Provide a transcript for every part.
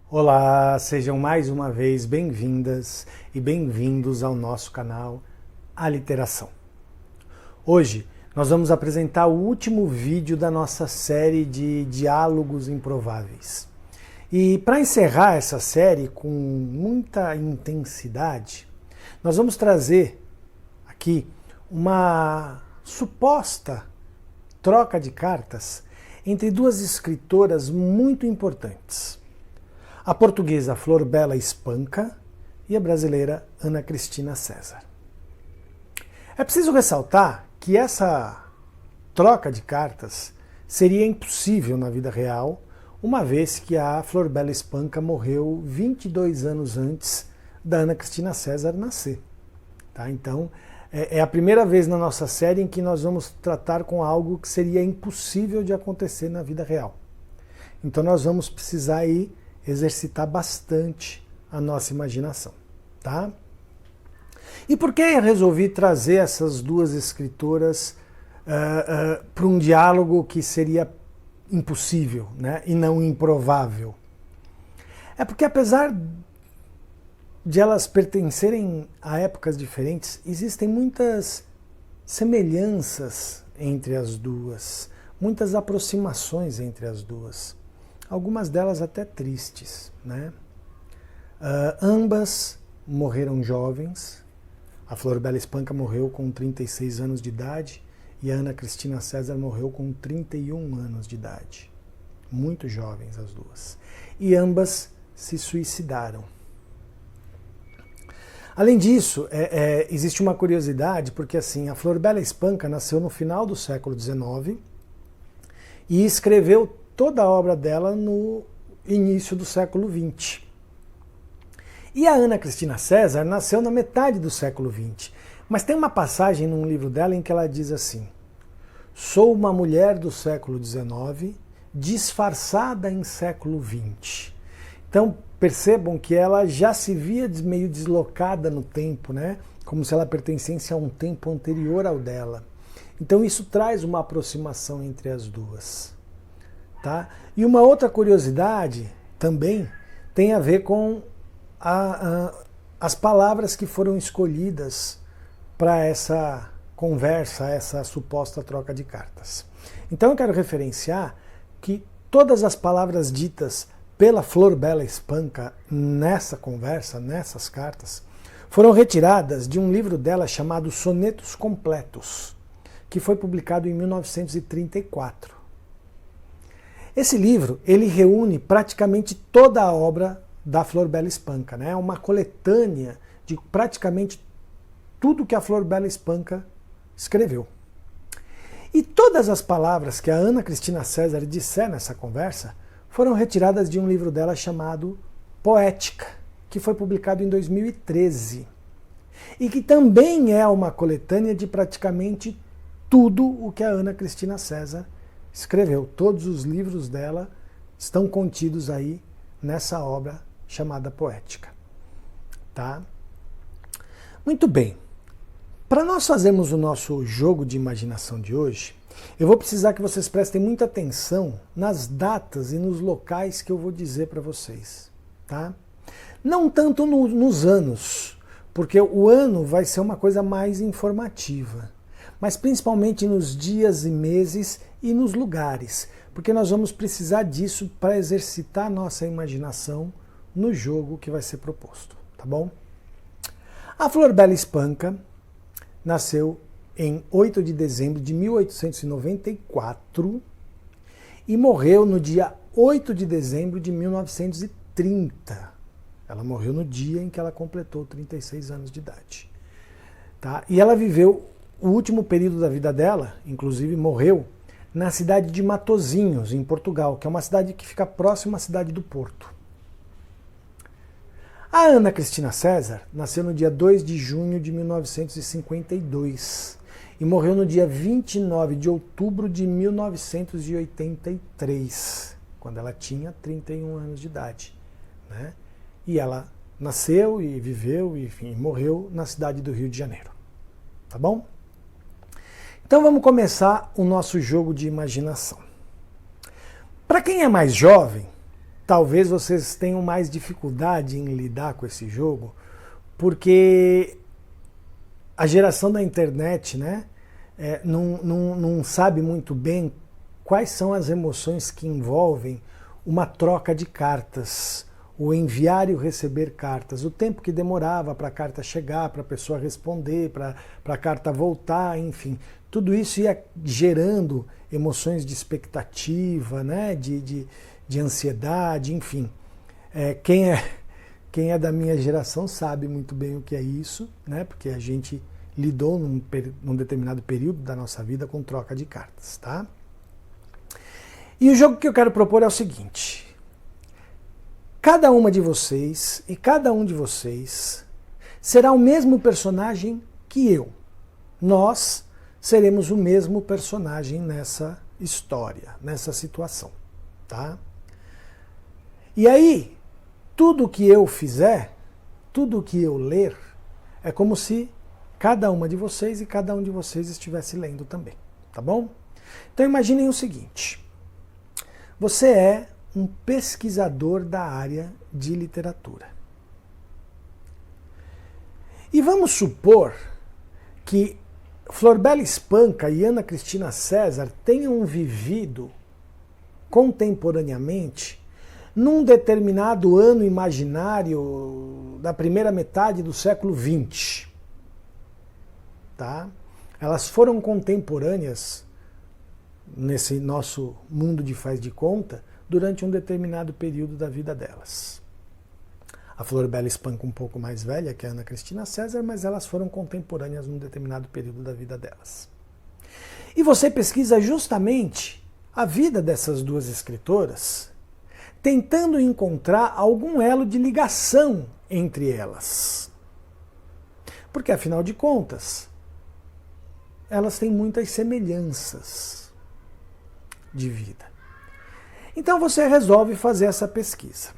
Olá, sejam mais uma vez bem-vindas e bem-vindos ao nosso canal Aliteração. Hoje nós vamos apresentar o último vídeo da nossa série de Diálogos Improváveis. E para encerrar essa série com muita intensidade, nós vamos trazer aqui uma suposta troca de cartas entre duas escritoras muito importantes. A portuguesa Flor Bela Espanca e a brasileira Ana Cristina César. É preciso ressaltar que essa troca de cartas seria impossível na vida real, uma vez que a Flor Bela Espanca morreu 22 anos antes da Ana Cristina César nascer. Tá? Então, é a primeira vez na nossa série em que nós vamos tratar com algo que seria impossível de acontecer na vida real. Então, nós vamos precisar aí exercitar bastante a nossa imaginação, tá? E por que eu resolvi trazer essas duas escritoras para um diálogo que seria impossível, né, e não improvável? É porque apesar de elas pertencerem a épocas diferentes, existem muitas semelhanças entre as duas, muitas aproximações entre as duas. Algumas delas até tristes, né? Ambas morreram jovens. A Flor Bela Espanca morreu com 36 anos de idade e a Ana Cristina César morreu com 31 anos de idade. Muito jovens as duas. E ambas se suicidaram. Além disso, existe uma curiosidade, porque assim, a Flor Bela Espanca nasceu no final do século XIX e escreveu toda a obra dela no início do século XX. E a Ana Cristina César nasceu na metade do século XX. Mas tem uma passagem num livro dela em que ela diz assim: sou uma mulher do século XIX, disfarçada em século XX. Então percebam que ela já se via meio deslocada no tempo, né? Como se ela pertencesse a um tempo anterior ao dela. Então isso traz uma aproximação entre as duas. Tá? E uma outra curiosidade também tem a ver com as palavras que foram escolhidas para essa conversa, essa suposta troca de cartas. Então eu quero referenciar que todas as palavras ditas pela Flor Bela Espanca nessa conversa, nessas cartas, foram retiradas de um livro dela chamado Sonetos Completos, que foi publicado em 1934. Esse livro, ele reúne praticamente toda a obra da Flor Bela Espanca, né? É uma coletânea de praticamente tudo que a Flor Bela Espanca escreveu. E todas as palavras que a Ana Cristina César disser nessa conversa foram retiradas de um livro dela chamado Poética, que foi publicado em 2013. E que também é uma coletânea de praticamente tudo o que a Ana Cristina César escreveu. Todos os livros dela estão contidos aí nessa obra chamada Poética. Tá? Muito bem. Para nós fazermos o nosso jogo de imaginação de hoje, eu vou precisar que vocês prestem muita atenção nas datas e nos locais que eu vou dizer para vocês. Tá? Não tanto nos anos, porque o ano vai ser uma coisa mais informativa, mas principalmente nos dias e meses e nos lugares, porque nós vamos precisar disso para exercitar nossa imaginação no jogo que vai ser proposto, tá bom? A Flor Bela Espanca nasceu em 8 de dezembro de 1894 e morreu no dia 8 de dezembro de 1930. Ela morreu no dia em que ela completou 36 anos de idade. Tá? E ela viveu o último período da vida dela, inclusive morreu, na cidade de Matosinhos, em Portugal, que é uma cidade que fica próxima à cidade do Porto. A Ana Cristina César nasceu no dia 2 de junho de 1952 e morreu no dia 29 de outubro de 1983, quando ela tinha 31 anos de idade. Né? E ela nasceu e viveu, enfim, morreu na cidade do Rio de Janeiro. Tá bom? Então vamos começar o nosso jogo de imaginação. Para quem é mais jovem, talvez vocês tenham mais dificuldade em lidar com esse jogo, porque a geração da internet, né, não sabe muito bem quais são as emoções que envolvem uma troca de cartas, o enviar e o receber cartas, o tempo que demorava para a carta chegar, para a pessoa responder, para a carta voltar, enfim. Tudo isso ia gerando emoções de expectativa, né, de ansiedade, enfim. Quem é da minha geração sabe muito bem o que é isso, né, porque a gente lidou num determinado período da nossa vida com troca de cartas, tá? E o jogo que eu quero propor é o seguinte: cada uma de vocês e cada um de vocês será o mesmo personagem que eu. Nós seremos o mesmo personagem nessa história, nessa situação, tá? E aí, tudo que eu fizer, tudo que eu ler, é como se cada uma de vocês e cada um de vocês estivesse lendo também, tá bom? Então imaginem o seguinte: você é um pesquisador da área de literatura. E vamos supor que Florbela Espanca e Ana Cristina César tenham vivido contemporaneamente num determinado ano imaginário da primeira metade do século XX. Tá? Elas foram contemporâneas nesse nosso mundo de faz de conta durante um determinado período da vida delas. A Florbela Espanca um pouco mais velha que a Ana Cristina César, mas elas foram contemporâneas num determinado período da vida delas. E você pesquisa justamente a vida dessas duas escritoras, tentando encontrar algum elo de ligação entre elas. Porque, afinal de contas, elas têm muitas semelhanças de vida. Então você resolve fazer essa pesquisa.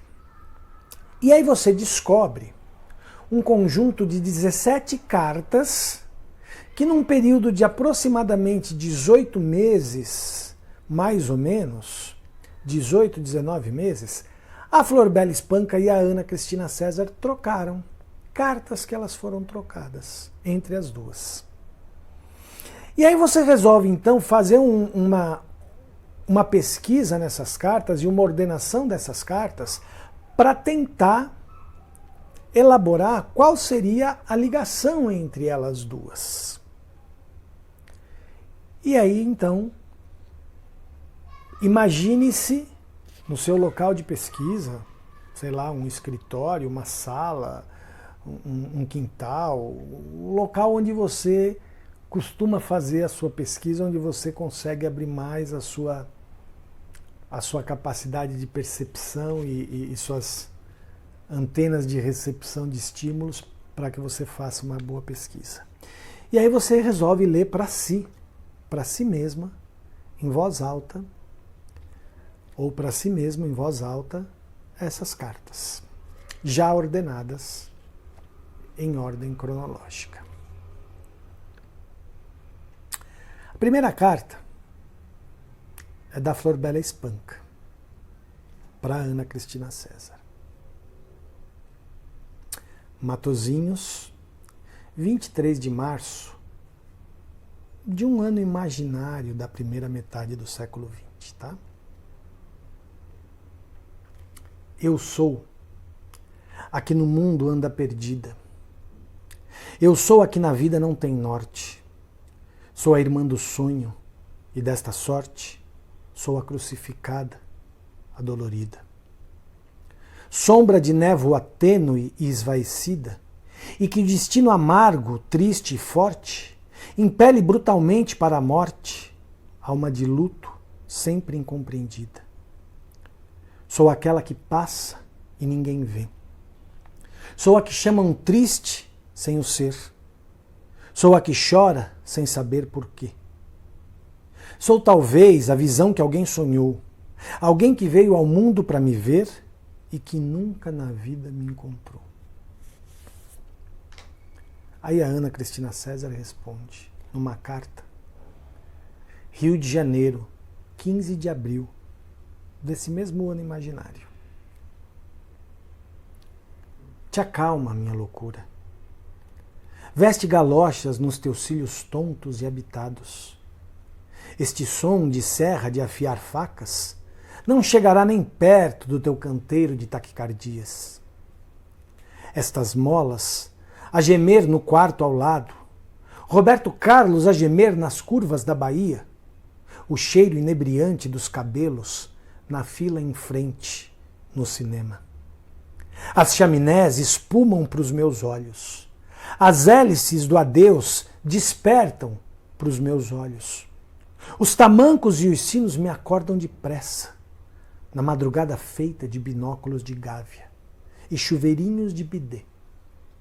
E aí você descobre um conjunto de 17 cartas que num período de aproximadamente 18 meses, mais ou menos, 18, 19 meses, a Florbela Espanca e a Ana Cristina César trocaram. Cartas que elas foram trocadas entre as duas. E aí você resolve então fazer uma pesquisa nessas cartas e uma ordenação dessas cartas para tentar elaborar qual seria a ligação entre elas duas. E aí, então, imagine-se no seu local de pesquisa, sei lá, um escritório, uma sala, um quintal, um local onde você costuma fazer a sua pesquisa, onde você consegue abrir mais a sua capacidade de percepção e suas antenas de recepção de estímulos para que você faça uma boa pesquisa. E aí você resolve ler para si mesma, em voz alta, ou para si mesmo em voz alta, essas cartas, já ordenadas em ordem cronológica. A primeira carta é da Florbela Espanca, para Ana Cristina César. Matosinhos, 23 de março de um ano imaginário da primeira metade do século XX, tá? Eu sou a que no mundo anda perdida. Eu sou a que na vida não tem norte. Sou a irmã do sonho e desta sorte sou a crucificada, a dolorida. Sombra de névoa tênue e esvaecida, e que o destino amargo, triste e forte impele brutalmente para a morte, alma de luto sempre incompreendida. Sou aquela que passa e ninguém vê. Sou a que chamam triste sem o ser. Sou a que chora sem saber porquê. Sou talvez a visão que alguém sonhou, alguém que veio ao mundo para me ver e que nunca na vida me encontrou. Aí a Ana Cristina César responde, numa carta: Rio de Janeiro, 15 de abril desse mesmo ano imaginário. te acalma, minha loucura. Veste galochas nos teus cílios tontos e habitados. Este som de serra de afiar facas não chegará nem perto do teu canteiro de taquicardias. Estas molas a gemer no quarto ao lado, Roberto Carlos a gemer nas curvas da Bahia, o cheiro inebriante dos cabelos na fila em frente no cinema. As chaminés espumam para os meus olhos, as hélices do adeus despertam para os meus olhos. Os tamancos e os sinos me acordam depressa, na madrugada feita de binóculos de gávea e chuveirinhos de bidê,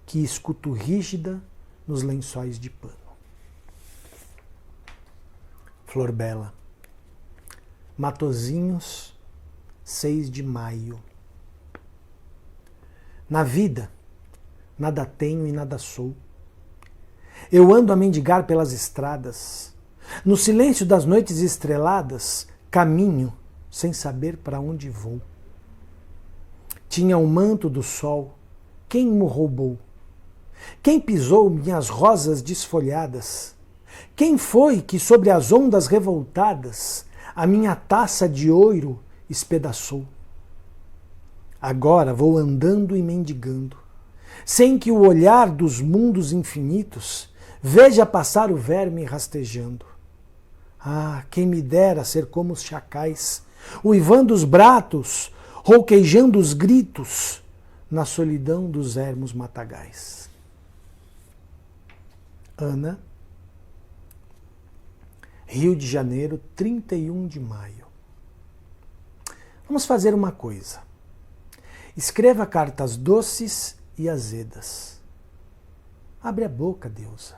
que escuto rígida nos lençóis de pano. Flor Bela. Matozinhos, 6 de maio. Na vida, nada tenho e nada sou. Eu ando a mendigar pelas estradas. No silêncio das noites estreladas, caminho sem saber para onde vou. Tinha o manto do sol, quem mo roubou? Quem pisou minhas rosas desfolhadas? Quem foi que sobre as ondas revoltadas a minha taça de ouro espedaçou? Agora vou andando e mendigando, sem que o olhar dos mundos infinitos veja passar o verme rastejando. Ah, quem me dera ser como os chacais, uivando os bratos, rouquejando os gritos, na solidão dos ermos matagais. Ana, Rio de Janeiro, 31 de maio. Vamos fazer uma coisa. Escreva cartas doces e azedas. Abre a boca, deusa.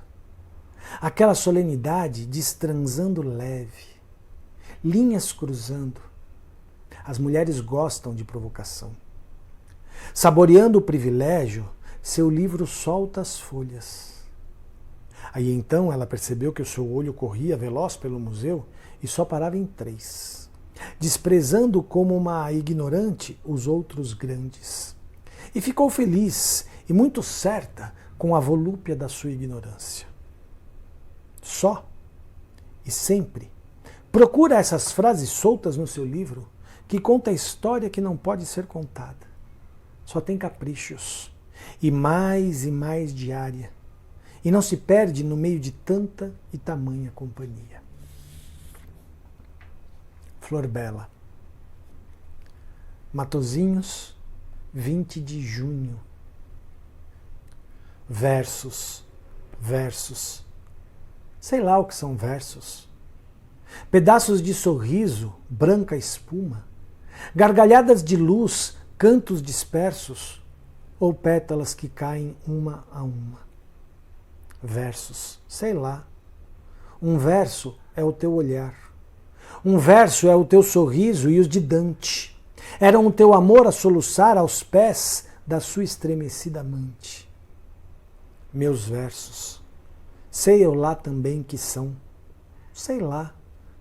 Aquela solenidade destransando leve, linhas cruzando. As mulheres gostam de provocação. Saboreando o privilégio, seu livro solta as folhas. Aí então ela percebeu que o seu olho corria veloz pelo museu e só parava em 3, desprezando como uma ignorante os outros grandes. E ficou feliz e muito certa com a volúpia da sua ignorância. Só e sempre procura essas frases soltas no seu livro que conta a história que não pode ser contada. Só tem caprichos e mais diária. E não se perde no meio de tanta e tamanha companhia. Flor Bela. Matozinhos, 20 de junho. Versos, versos. Sei lá o que são versos. Pedaços de sorriso, branca espuma. Gargalhadas de luz, cantos dispersos. Ou pétalas que caem uma a uma. Versos, sei lá. Um verso é o teu olhar. Um verso é o teu sorriso e os de Dante. Eram o teu amor a soluçar aos pés da sua estremecida amante. Meus versos, sei eu lá também que são. Sei lá,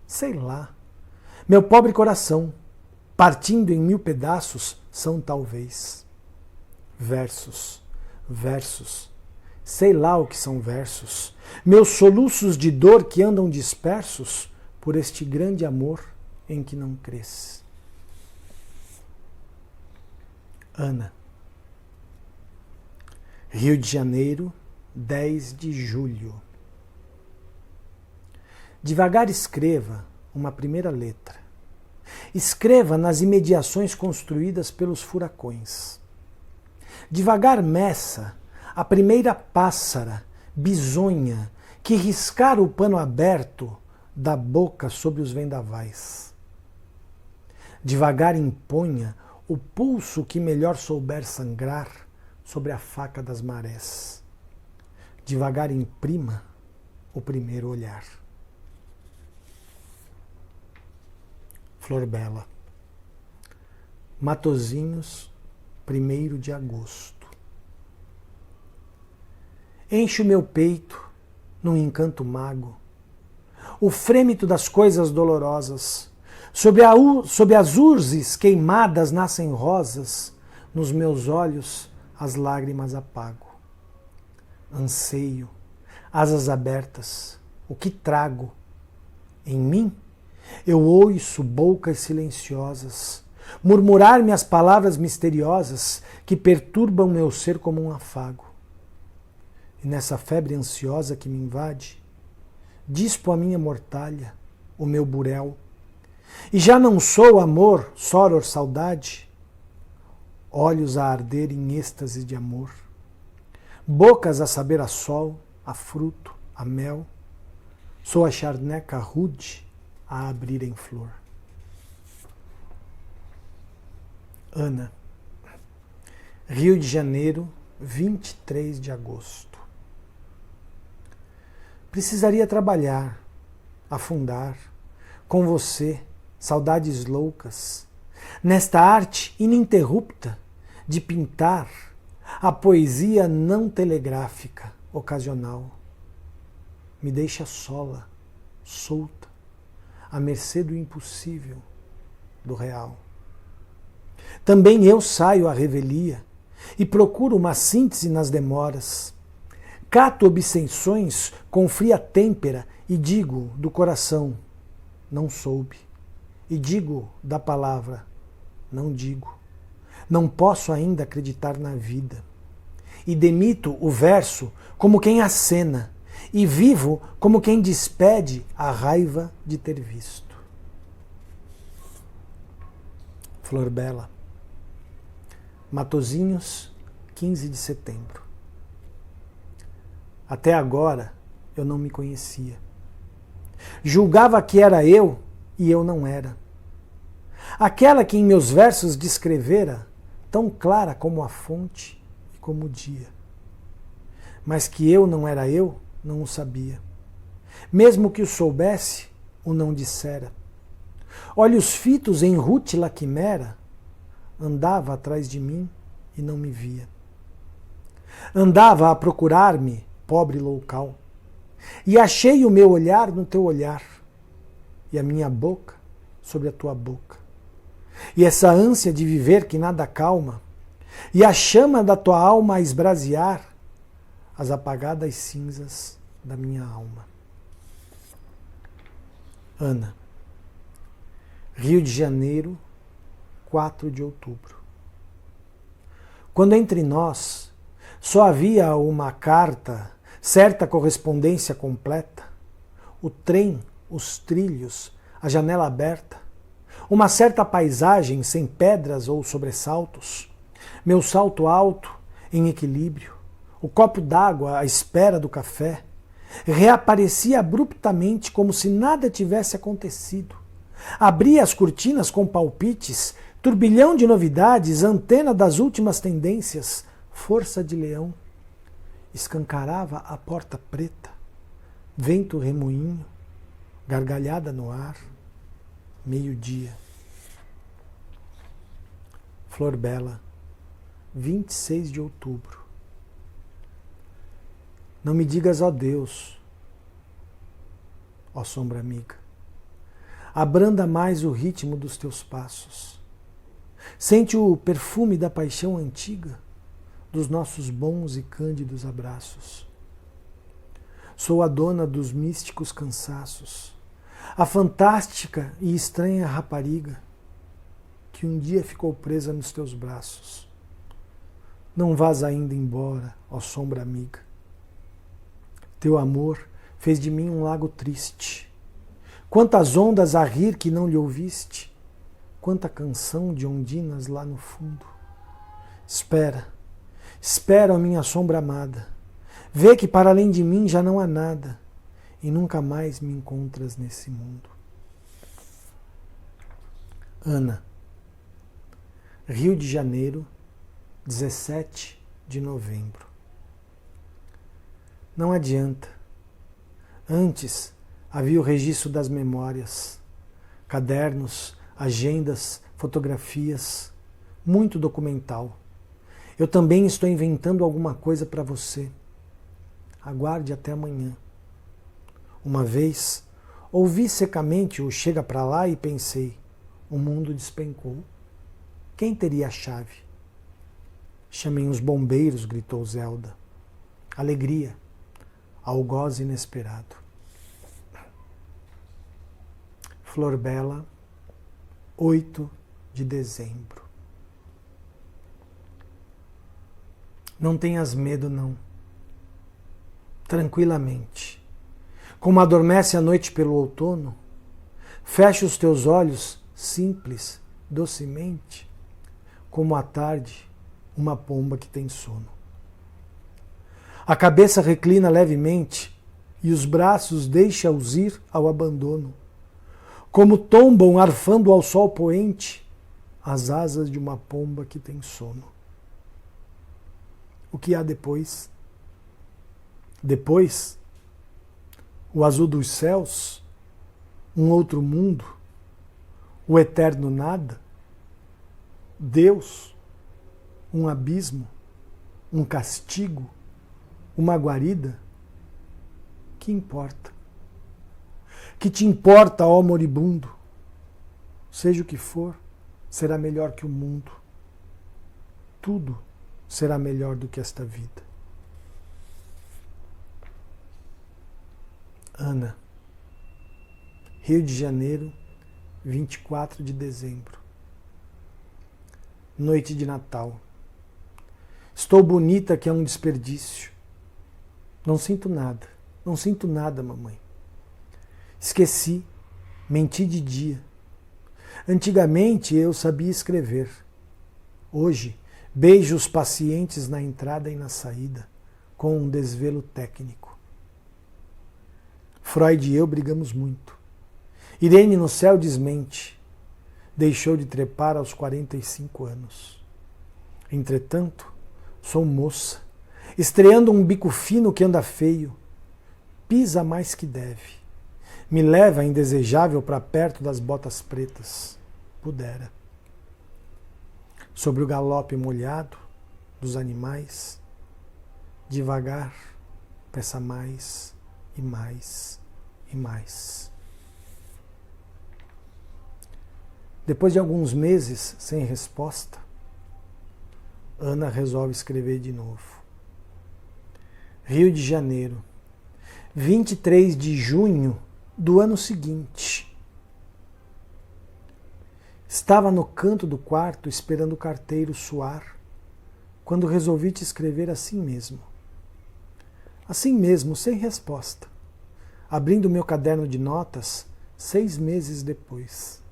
sei lá. Meu pobre coração, partindo em 1000 pedaços, são talvez. Versos, versos. Sei lá o que são versos, meus soluços de dor que andam dispersos por este grande amor em que não cresce. Ana. Rio de Janeiro, 10 de julho. Devagar escreva uma primeira letra. Escreva nas imediações construídas pelos furacões. Devagar meça a primeira pássara, bisonha, que riscar o pano aberto da boca sobre os vendavais. Devagar imponha o pulso que melhor souber sangrar sobre a faca das marés. Devagar imprima o primeiro olhar. Flor Bela. Matozinhos, 1º de agosto. Enche o meu peito num encanto mago, o frêmito das coisas dolorosas. Sobre as urzes queimadas nascem rosas, nos meus olhos as lágrimas apago. Anseio, asas abertas, o que trago? Em mim, eu ouço bocas silenciosas, murmurar-me as palavras misteriosas que perturbam meu ser como um afago. E nessa febre ansiosa que me invade, dispo a minha mortalha, o meu burel. E já não sou amor, soror, saudade, olhos a arder em êxtase de amor, bocas a saber a sol, a fruto, a mel, sou a charneca rude a abrir em flor. Ana, Rio de Janeiro, 23 de agosto. Precisaria trabalhar, afundar, com você, saudades loucas, nesta arte ininterrupta de pintar a poesia não telegráfica, ocasional. Me deixa sola, solta, à mercê do impossível, do real. Também eu saio à revelia e procuro uma síntese nas demoras. Cato obsessões com fria têmpera e digo do coração, não soube. E digo da palavra, não digo. Não posso ainda acreditar na vida. E demito o verso como quem acena, e vivo como quem despede a raiva de ter visto. Flor Bela, Matosinhos, 15 de setembro. Até agora eu não me conhecia. Julgava que era eu e eu não era. Aquela que em meus versos descrevera, tão clara como a fonte e como o dia. Mas que eu não era eu, não o sabia. Mesmo que o soubesse, o não dissera. Olhos fitos em rútila quimera, andava atrás de mim e não me via. Andava a procurar-me, pobre loucal, e achei o meu olhar no teu olhar, e a minha boca sobre a tua boca. E essa ânsia de viver que nada calma, e a chama da tua alma a esbrasear as apagadas cinzas da minha alma. Ana, Rio de Janeiro, 4 de outubro. Quando entre nós só havia uma carta, certa correspondência completa, o trem, os trilhos, a janela aberta, uma certa paisagem sem pedras ou sobressaltos, meu salto alto em equilíbrio, o copo d'água à espera do café, reaparecia abruptamente como se nada tivesse acontecido. Abria as cortinas com palpites, turbilhão de novidades, antena das últimas tendências, força de leão. Escancarava a porta preta, vento remoinho, gargalhada no ar, meio-dia. Flor Bela, 26 de outubro. Não me digas, ó Deus, ó sombra amiga, abranda mais o ritmo dos teus passos. Sente o perfume da paixão antiga, dos nossos bons e cândidos abraços. Sou a dona dos místicos cansaços, a fantástica e estranha rapariga que um dia ficou presa nos teus braços. Não vás ainda embora, ó sombra amiga. Teu amor fez de mim um lago triste. Quantas ondas a rir que não lhe ouviste, quanta canção de ondinas lá no fundo. Espera, espera, ó minha sombra amada. Vê que para além de mim já não há nada e nunca mais me encontras nesse mundo. Ana, Rio de Janeiro, 17 de novembro. Não adianta. Antes havia o registro das memórias, cadernos, agendas, fotografias, muito documental. Eu também estou inventando alguma coisa para você. Aguarde até amanhã. Uma vez, ouvi secamente o chega para lá e pensei, o mundo despencou. Quem teria a chave? Chamem os bombeiros, gritou Zelda. Alegria, algoz inesperado. Flor Bela, 8 de dezembro. Não tenhas medo, não. Tranquilamente. Como adormece a noite pelo outono, fecha os teus olhos, simples, docemente, como à tarde, uma pomba que tem sono. A cabeça reclina levemente e os braços deixa-os ir ao abandono, como tombam arfando ao sol poente as asas de uma pomba que tem sono. O que há depois? Depois, o azul dos céus, um outro mundo, o eterno nada, Deus, um abismo, um castigo, uma guarida? Que importa? Que te importa, ó moribundo? Seja o que for, será melhor que o mundo. Tudo será melhor do que esta vida. Ana, Rio de Janeiro, 24 de dezembro. Noite de Natal. Estou bonita que é um desperdício. Não sinto nada, mamãe. Esqueci, menti de dia. Antigamente eu sabia escrever. Hoje, beijo os pacientes na entrada e na saída, com um desvelo técnico. Freud e eu brigamos muito. Irene no céu desmente. Deixou de trepar aos 45 anos. Entretanto, sou moça, estreando um bico fino que anda feio. Pisa mais que deve. Me leva indesejável para perto das botas pretas. Pudera. Sobre o galope molhado dos animais, devagar, peça mais e mais e mais. Depois de alguns meses sem resposta, Ana resolve escrever de novo. Rio de Janeiro, 23 de junho do ano seguinte. Estava no canto do quarto esperando o carteiro suar, quando resolvi te escrever assim mesmo. Assim mesmo, sem resposta, abrindo meu caderno de notas 6 meses depois.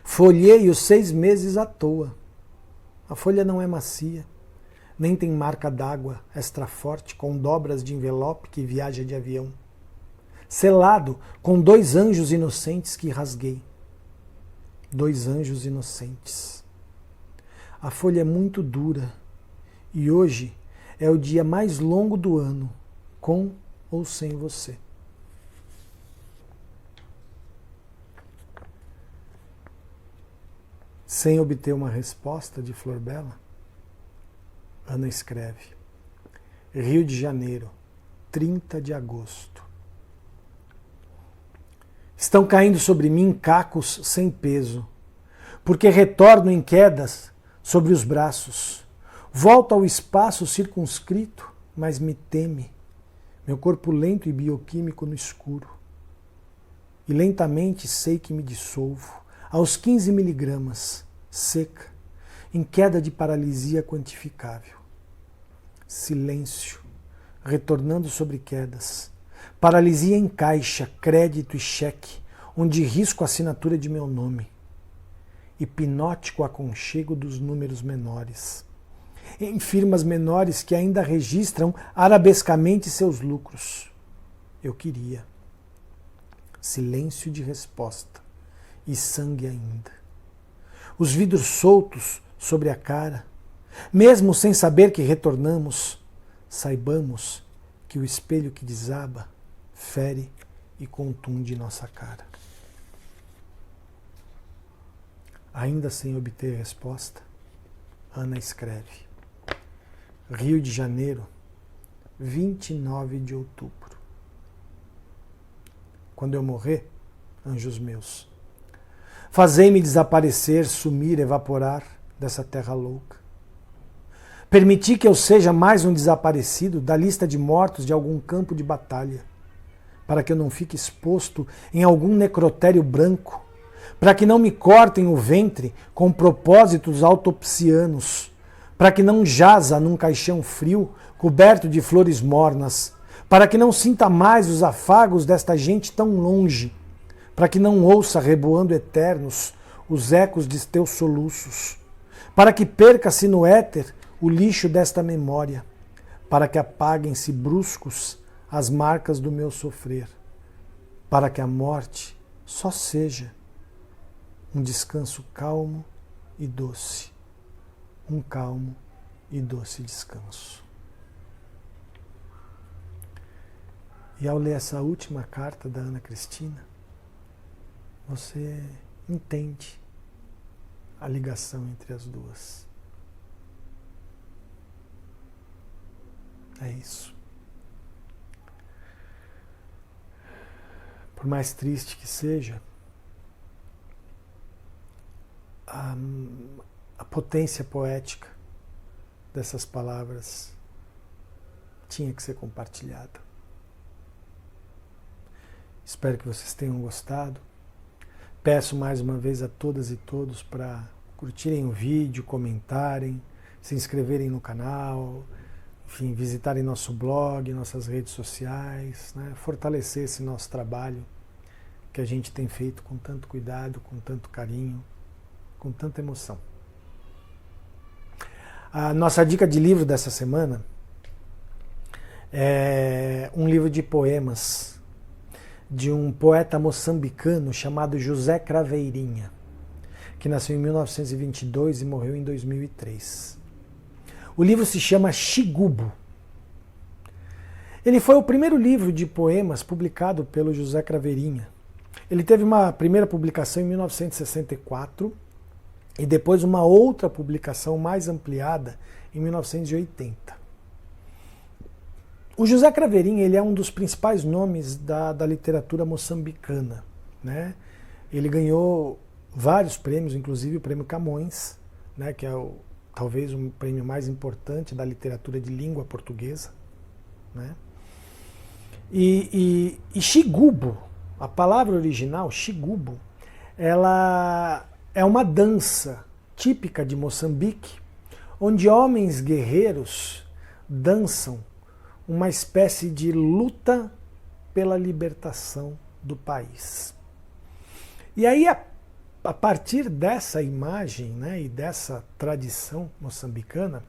Folhei os 6 meses à toa. A folha não é macia, nem tem marca d'água extra forte com dobras de envelope que viaja de avião. Selado com 2 anjos inocentes que rasguei. 2 anjos inocentes. A folha é muito dura e hoje é o dia mais longo do ano, com ou sem você. Sem obter uma resposta de Flor Bela, Ana escreve: Rio de Janeiro, 30 de agosto. Estão caindo sobre mim cacos sem peso, porque retorno em quedas sobre os braços. Volto ao espaço circunscrito, mas me teme, meu corpo lento e bioquímico no escuro. E lentamente sei que me dissolvo, aos 15 miligramas, seca, em queda de paralisia quantificável. Silêncio, retornando sobre quedas. Paralisia em caixa, crédito e cheque, onde risco a assinatura de meu nome. Hipnótico aconchego dos números menores. Em firmas menores que ainda registram arabescamente seus lucros. Eu queria. Silêncio de resposta. E sangue ainda. Os vidros soltos sobre a cara. Mesmo sem saber que retornamos, saibamos que o espelho que desaba fere e contunde nossa cara. Ainda sem obter resposta, Ana escreve: Rio de Janeiro, 29 de outubro. Quando eu morrer, anjos meus, fazei-me desaparecer, sumir, evaporar dessa terra louca. Permitir que eu seja mais um desaparecido da lista de mortos de algum campo de batalha, para que eu não fique exposto em algum necrotério branco, para que não me cortem o ventre com propósitos autopsianos, para que não jaza num caixão frio coberto de flores mornas, para que não sinta mais os afagos desta gente tão longe, para que não ouça reboando eternos os ecos de teus soluços, para que perca-se no éter o lixo desta memória, para que apaguem-se bruscos as marcas do meu sofrer, para que a morte só seja um descanso calmo e doce, um calmo e doce descanso. E ao ler essa última carta da Ana Cristina, você entende a ligação entre as duas. É isso. Por mais triste que seja, a potência poética dessas palavras tinha que ser compartilhada. Espero que vocês tenham gostado. Peço mais uma vez a todas e todos para curtirem o vídeo, comentarem, se inscreverem no canal, enfim, visitarem nosso blog, nossas redes sociais, né? Fortalecer esse nosso trabalho que a gente tem feito com tanto cuidado, com tanto carinho, com tanta emoção. A nossa dica de livro dessa semana é um livro de poemas de um poeta moçambicano chamado José Craveirinha, que nasceu em 1922 e morreu em 2003. O livro se chama Xigubo. Ele foi o primeiro livro de poemas publicado pelo José Craveirinha. Ele teve uma primeira publicação em 1964 e depois uma outra publicação mais ampliada em 1980. O José Craveirinha, ele é um dos principais nomes da literatura moçambicana, né? Ele ganhou vários prêmios, inclusive o Prêmio Camões, né, que é talvez o prêmio mais importante da literatura de língua portuguesa, né? E Xigubo, a palavra original, Xigubo, ela é uma dança típica de Moçambique, onde homens guerreiros dançam uma espécie de luta pela libertação do país. E aí, a partir dessa imagem, né, e dessa tradição moçambicana,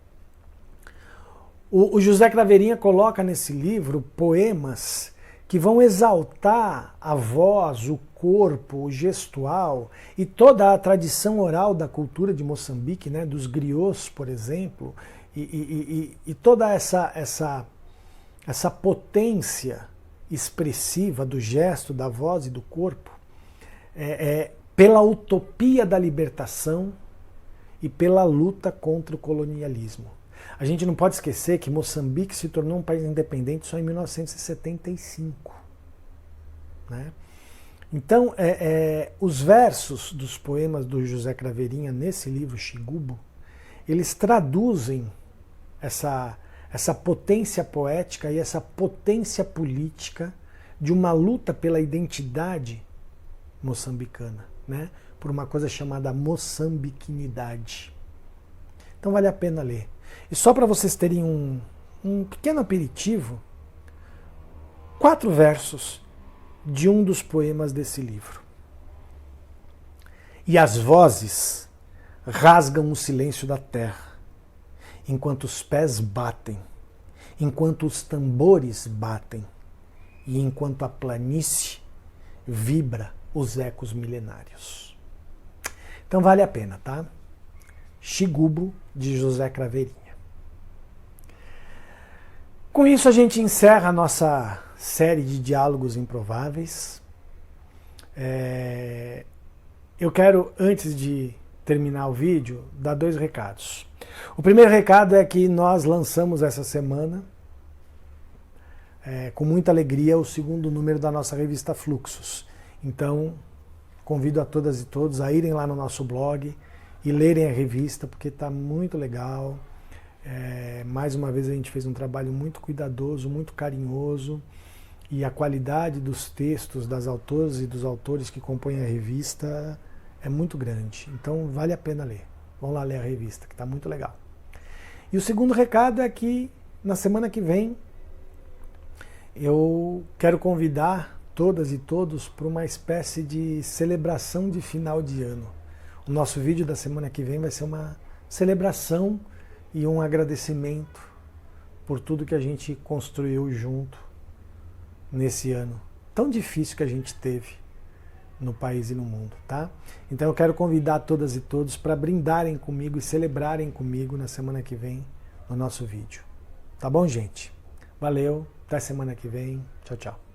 o José Craveirinha coloca nesse livro poemas que vão exaltar a voz, o corpo, o gestual e toda a tradição oral da cultura de Moçambique, né, dos griots, por exemplo, e toda essa potência expressiva do gesto, da voz e do corpo, pela utopia da libertação e pela luta contra o colonialismo. A gente não pode esquecer que Moçambique se tornou um país independente só em 1975. Né? Então, os versos dos poemas do José Craveirinha nesse livro, Xigubo, eles traduzem essa potência poética e essa potência política de uma luta pela identidade moçambicana, né? Por uma coisa chamada moçambiquinidade. Então vale a pena ler. E só para vocês terem um pequeno aperitivo, 4 versos de um dos poemas desse livro. E as vozes rasgam o silêncio da terra, enquanto os pés batem, enquanto os tambores batem, e enquanto a planície vibra os ecos milenários. Então vale a pena, tá? Xigubo, de José Craveirinha. Com isso a gente encerra a nossa série de diálogos improváveis. Eu quero, antes de terminar o vídeo, dar 2 recados. O primeiro recado é que nós lançamos essa semana, com muita alegria, o 2º número da nossa revista Fluxos. Então, convido a todas e todos a irem lá no nosso blog e lerem a revista, porque está muito legal. Mais uma vez a gente fez um trabalho muito cuidadoso, muito carinhoso, e a qualidade dos textos das autoras e dos autores que compõem a revista é muito grande. Então vale a pena ler. Vão lá ler a revista, que está muito legal. E o segundo recado é que na semana que vem eu quero convidar todas e todos para uma espécie de celebração de final de ano. O nosso vídeo da semana que vem vai ser uma celebração e um agradecimento por tudo que a gente construiu junto nesse ano tão difícil que a gente teve no país e no mundo, tá? Então eu quero convidar todas e todos para brindarem comigo e celebrarem comigo na semana que vem no nosso vídeo. Tá bom, gente? Valeu, até semana que vem. Tchau, tchau.